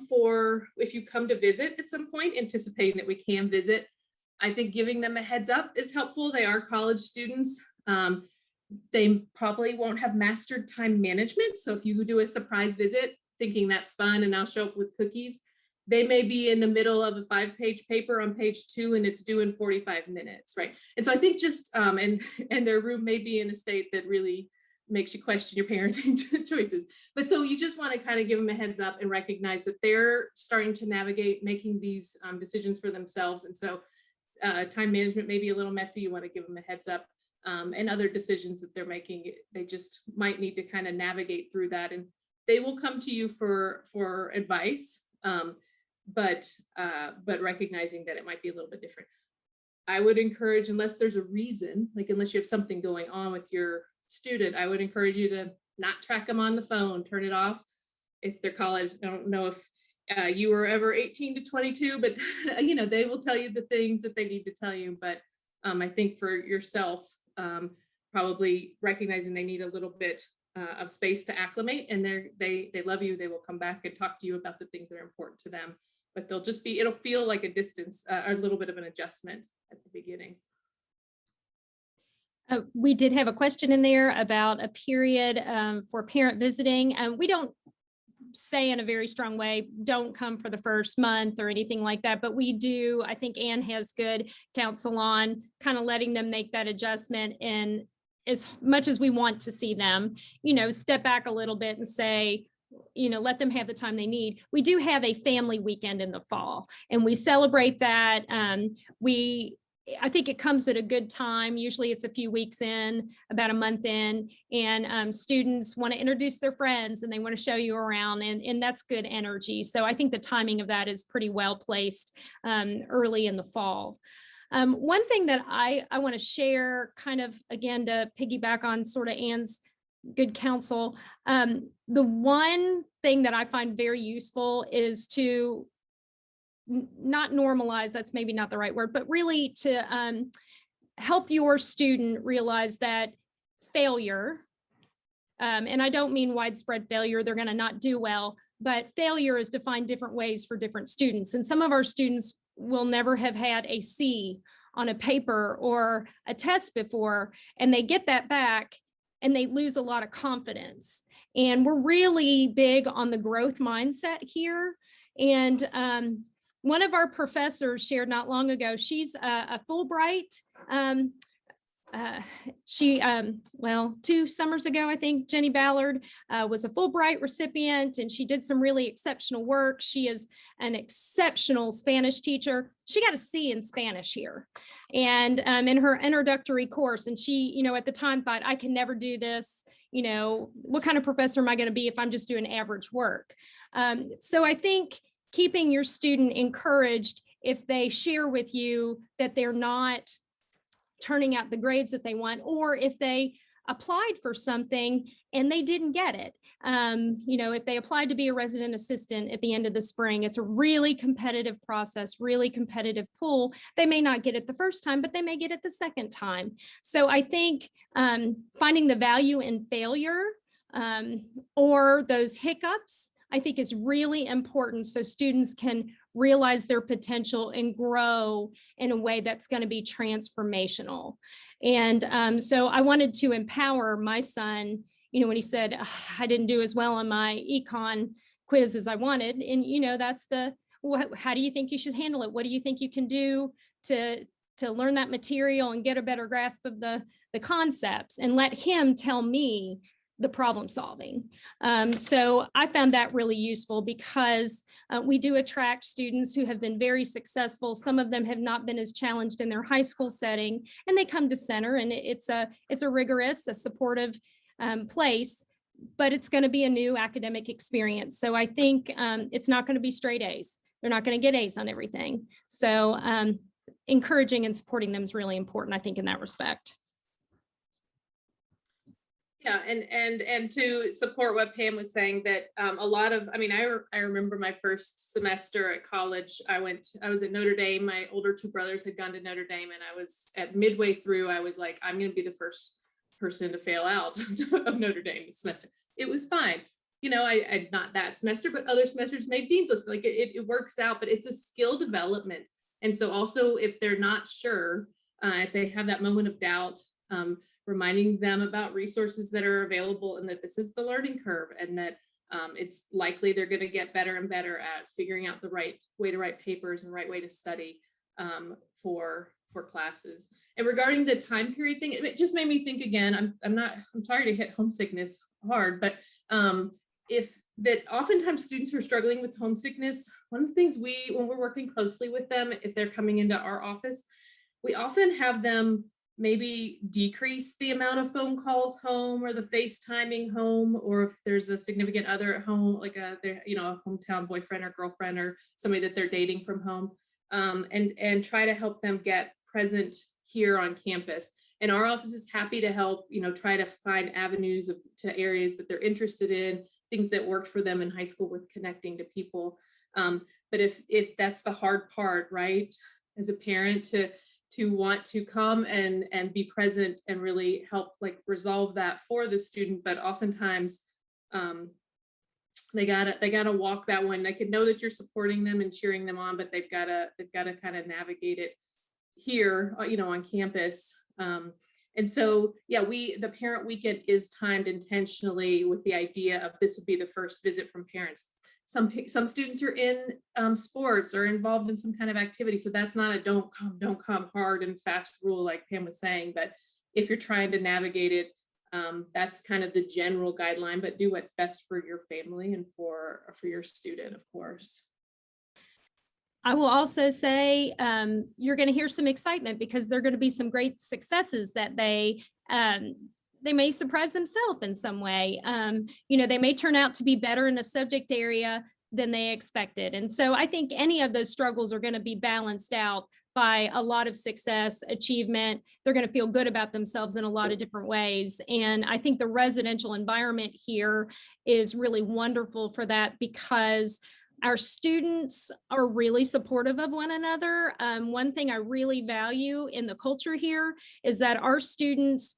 if you come to visit at some point, anticipating that we can visit, I think giving them a heads up is helpful. They are college students. They probably won't have mastered time management. So if you do a surprise visit thinking that's fun and I'll show up with cookies, they may be in the middle of a 5-page paper on page 2 and it's due in 45 minutes, right? And so I think just, and their room may be in a state that really makes you question your parenting choices. But so you just want to kind of give them a heads up and recognize that they're starting to navigate making these decisions for themselves. And so time management may be a little messy. You want to give them a heads up, and other decisions that they're making, they just might need to kind of navigate through that. And they will come to you for advice, but recognizing that it might be a little bit different. I would encourage, unless there's a reason, like unless you have something going on with your student, I would encourage you to not track them on the phone, turn it off. If they're college, I don't know if you were ever 18 to 22, but you know, they will tell you the things that they need to tell you. But I think for yourself, probably recognizing they need a little bit of space to acclimate, and they love you. They will come back and talk to you about the things that are important to them, but they'll just be, it'll feel like a distance, a little bit of an adjustment at the beginning. We did have a question in there about a period for parent visiting. We don't say in a very strong way, don't come for the first month or anything like that, but we do, I think Anne has good counsel on kind of letting them make that adjustment. And as much as we want to see them, you know, step back a little bit and say, you know, let them have the time they need. We do have a family weekend in the fall and we celebrate that. I think it comes at a good time. Usually it's a few weeks in, about a month in, and students want to introduce their friends and they want to show you around, and that's good energy. So I think the timing of that is pretty well placed early in the fall. One thing that I want to share, kind of again to piggyback on sort of Anne's good counsel, the one thing that I find very useful is to not normalize, that's maybe not the right word, but really to help your student realize that failure, and I don't mean widespread failure, they're going to not do well, but failure is defined different ways for different students. And some of our students will never have had a C on a paper or a test before, and they get that back and they lose a lot of confidence. And we're really big on the growth mindset here. And one of our professors shared not long ago, she's a Fulbright. Well, 2 summers ago, I think Jenny Ballard was a Fulbright recipient, and she did some really exceptional work. She is an exceptional Spanish teacher. She got a C in Spanish here, and in her introductory course. And she, you know, at the time thought, I can never do this. You know, what kind of professor am I going to be if I'm just doing average work? So I think keeping your student encouraged if they share with you that they're not turning out the grades that they want, or if they applied for something and they didn't get it. You know, if they applied to be a resident assistant at the end of the spring, it's a really competitive process, really competitive pool. They may not get it the first time, but they may get it the second time. So I think finding the value in failure or those hiccups, I think is really important so students can realize their potential and grow in a way that's going to be transformational. And so I wanted to empower my son, you know, when he said, I didn't do as well on my econ quiz as I wanted. And, you know, that's how do you think you should handle it? What do you think you can do to learn that material and get a better grasp of the concepts, and let him tell me the problem solving. So I found that really useful because we do attract students who have been very successful. Some of them have not been as challenged in their high school setting, and they come to Center, and it's a rigorous, a supportive place, but it's going to be a new academic experience. So I think it's not going to be straight A's. They're not going to get A's on everything. So encouraging and supporting them is really important, I think, in that respect. Yeah, and to support what Pam was saying, that a lot of, I mean, I remember my first semester at college. I was at Notre Dame. My older two brothers had gone to Notre Dame, and I was at midway through. I was like, I'm going to be the first person to fail out of Notre Dame this semester. It was fine. You know, I not that semester, but other semesters made dean's list. Like it works out, but it's a skill development. And so also, if they're not sure, if they have that moment of doubt, reminding them about resources that are available, and that this is the learning curve, and that it's likely they're going to get better and better at figuring out the right way to write papers and right way to study for classes. And regarding the time period thing, it just made me think again. I'm sorry to hit homesickness hard, but if that oftentimes students who are struggling with homesickness, one of the things when we're working closely with them, if they're coming into our office, we often have them maybe decrease the amount of phone calls home, or the FaceTiming home, or if there's a significant other at home, like a hometown boyfriend or girlfriend, or somebody that they're dating from home, and try to help them get present here on campus. And our office is happy to help, try to find avenues to areas that they're interested in, things that worked for them in high school with connecting to people. But if that's the hard part, right, as a parent, to want to come and be present and really help resolve that for the student, but oftentimes they gotta walk that one. They can know that you're supporting them and cheering them on, but they've gotta kind of navigate it here, on campus. And so, yeah, the parent weekend is timed intentionally with the idea of this would be the first visit from parents. Some students are in sports or involved in some kind of activity. So that's not a don't come hard and fast rule like Pam was saying. But if you're trying to navigate it, that's kind of the general guideline, but do what's best for your family and for your student, of course. I will also say you're going to hear some excitement, because there are going to be some great successes that they may surprise themselves in some way. They may turn out to be better in a subject area than they expected. And so I think any of those struggles are going to be balanced out by a lot of success, achievement. They're going to feel good about themselves in a lot of different ways. And I think the residential environment here is really wonderful for that, because our students are really supportive of one another. One thing I really value in the culture here is that our students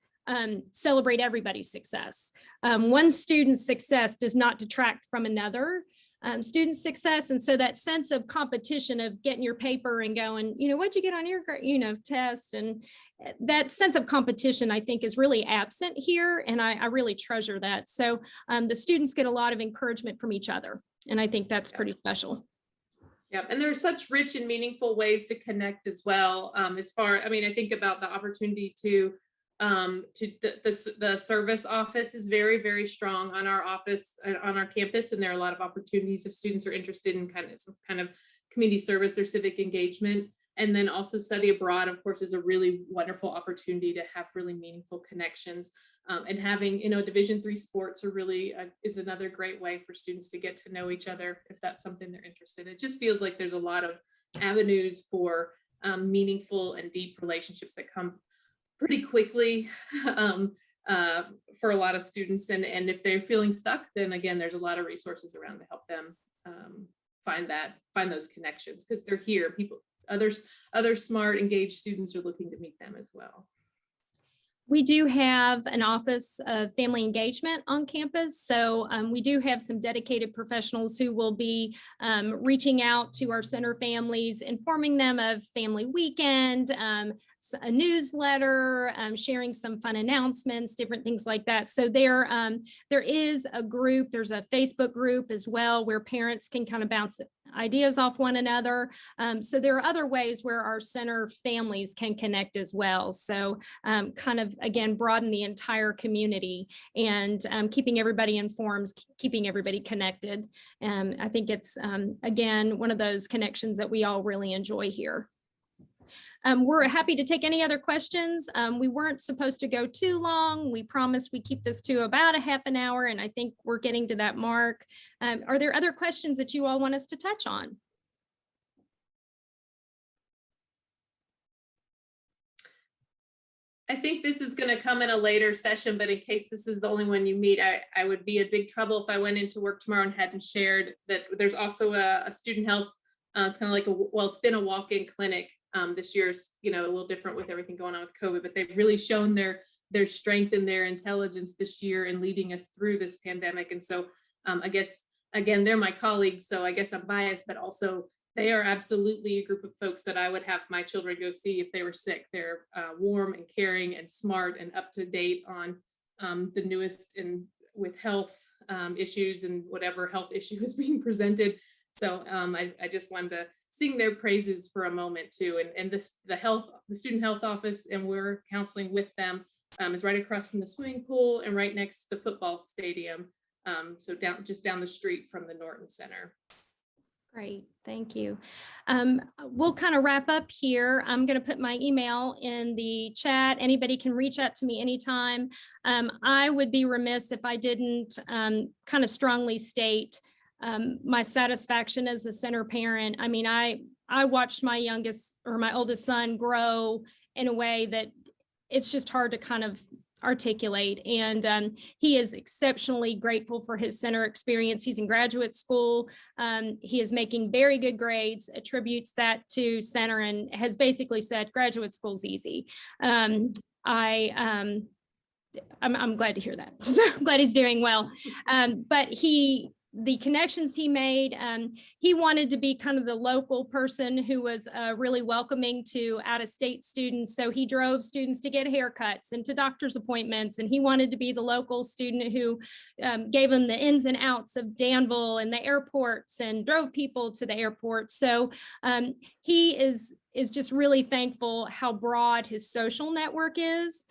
celebrate everybody's success. One student's success does not detract from another student's success. And so that sense of competition, of getting your paper and going, what'd you get on your, test, and that sense of competition, I think, is really absent here. And I really treasure that. So the students get a lot of encouragement from each other. And I think that's pretty special. Yeah, and there are such rich and meaningful ways to connect as well. I think about the opportunity to the service office is very, very strong on our office, on our campus, and there are a lot of opportunities if students are interested in some kind of community service or civic engagement. And then also study abroad, of course, is a really wonderful opportunity to have really meaningful connections. And having, Division III sports are really is another great way for students to get to know each other if that's something they're interested in. It just feels like there's a lot of avenues for meaningful and deep relationships that come pretty quickly for a lot of students. And if they're feeling stuck, then again, there's a lot of resources around to help them find those connections, because they're here. Other smart, engaged students are looking to meet them as well. We do have an office of family engagement on campus. So we do have some dedicated professionals who will be reaching out to our center families, informing them of family weekend, a newsletter, sharing some fun announcements, different things like that. So there is a group, there's a Facebook group as well, where parents can kind of bounce ideas off one another. So there are other ways where our center families can connect as well. So kind of, again, broaden the entire community, and keeping everybody informed, keeping everybody connected. I think it's, again, one of those connections that we all really enjoy here. We're happy to take any other questions. We weren't supposed to go too long. We promised we keep this to about a half an hour, and I think we're getting to that mark. Are there other questions that you all want us to touch on? I think this is going to come in a later session, but in case this is the only one you meet, I would be in big trouble if I went into work tomorrow and hadn't shared that there's also a student health. It's kind of like it's been a walk-in clinic. This year's, a little different with everything going on with COVID, but they've really shown their strength and their intelligence this year in leading us through this pandemic. And so I guess, again, they're my colleagues, so I guess I'm biased, but also they are absolutely a group of folks that I would have my children go see if they were sick. They're warm and caring and smart and up to date on the newest and with health issues and whatever health issue is being presented. So I just wanted to sing their praises for a moment too. And the student health office, and we're counseling with them, is right across from the swimming pool and right next to the football stadium. So just down the street from the Norton Center. Great, thank you. We'll kind of wrap up here. I'm going to put my email in the chat. Anybody can reach out to me anytime. I would be remiss if I didn't kind of strongly state my satisfaction as a center parent. I mean, I watched my oldest son grow in a way that it's just hard to kind of articulate. And he is exceptionally grateful for his center experience. He's in graduate school. He is making very good grades, attributes that to center, and has basically said graduate school's easy. I'm glad to hear that. So I'm glad he's doing well. But the connections he made, he wanted to be kind of the local person who was really welcoming to out-of-state students. So he drove students to get haircuts and to doctor's appointments. And he wanted to be the local student who gave them the ins and outs of Danville and the airports and drove people to the airport. So he is just really thankful how broad his social network is.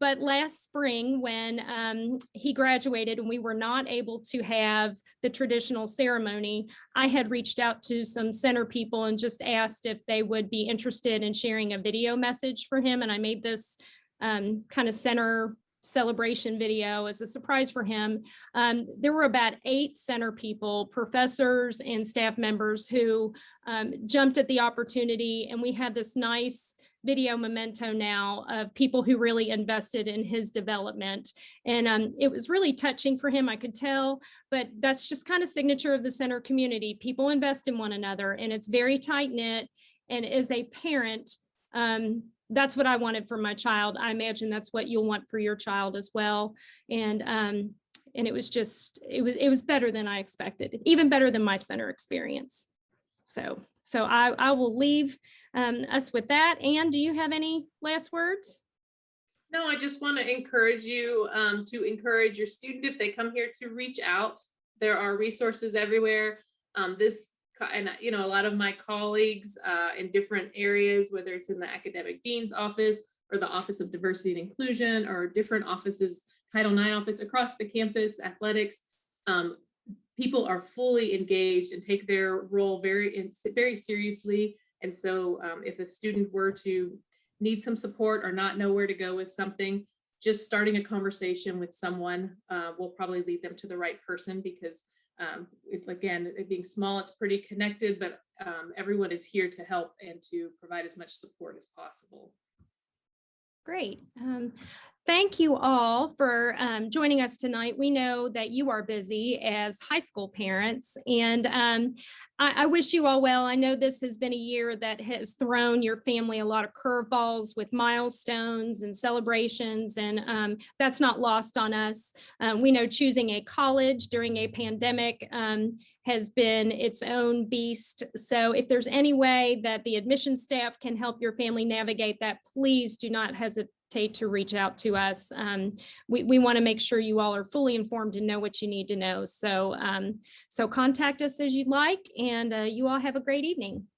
But last spring, when he graduated and we were not able to have the traditional ceremony, I had reached out to some center people and just asked if they would be interested in sharing a video message for him. And I made this kind of center celebration video as a surprise for him. There were about 8 center people, professors and staff members, who jumped at the opportunity, and we had this nice video memento now of people who really invested in his development. And it was really touching for him, I could tell, but that's just kind of signature of the center community. People invest in one another, and it's very tight knit. And as a parent, that's what I wanted for my child. I imagine that's what you'll want for your child as well. And it was better than I expected, even better than my center experience. So I will leave us with that. Anne, do you have any last words? No, I just want to encourage you to encourage your student, if they come here, to reach out. There are resources everywhere. And a lot of my colleagues in different areas, whether it's in the academic dean's office or the Office of Diversity and Inclusion, or different offices, Title IX office across the campus, athletics, people are fully engaged and take their role very, very seriously. And so if a student were to need some support or not know where to go with something, just starting a conversation with someone will probably lead them to the right person, because again, it being small, it's pretty connected, but everyone is here to help and to provide as much support as possible. Great. Thank you all for joining us tonight. We know that you are busy as high school parents, and I wish you all well. I know this has been a year that has thrown your family a lot of curveballs with milestones and celebrations, and that's not lost on us. We know choosing a college during a pandemic has been its own beast. So if there's any way that the admissions staff can help your family navigate that, please do not hesitate to reach out to us. We want to make sure you all are fully informed and know what you need to know. So contact us as you'd like, and you all have a great evening.